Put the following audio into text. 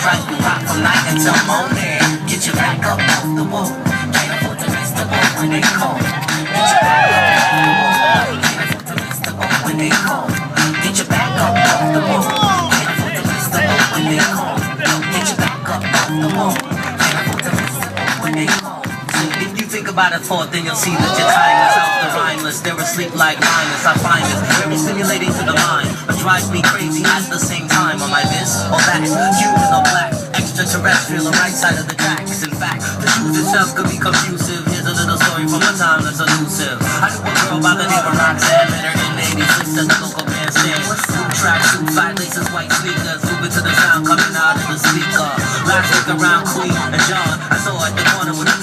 strike you rock from night until morning. Get your back up off the wall. Can't afford to miss the ball when they call. Get your back up off the wall. Can't afford to miss the ball when they call. Get your back up off the wall. Can't afford to miss the ball when they call. Get your back up off the wall. Can't afford to miss the ball when they call. If you think about it for, then you'll see that your time is out the rhymeless. They're asleep like mindless. I find this very stimulating to the mind, but drives me crazy at the same time. Am I this or that? Human or black? Extraterrestrial or right side of the tracks? In fact, the truth itself could be confusive. Here's a little story from a time that's elusive. I knew a girl by the name of Roxanne. Met her in '86 at the local bandstand. Blue track, suit, 5 laces, white sneakers. Moving to the sound coming out of the speaker. Last week around Queen and John, I saw her at the corner with a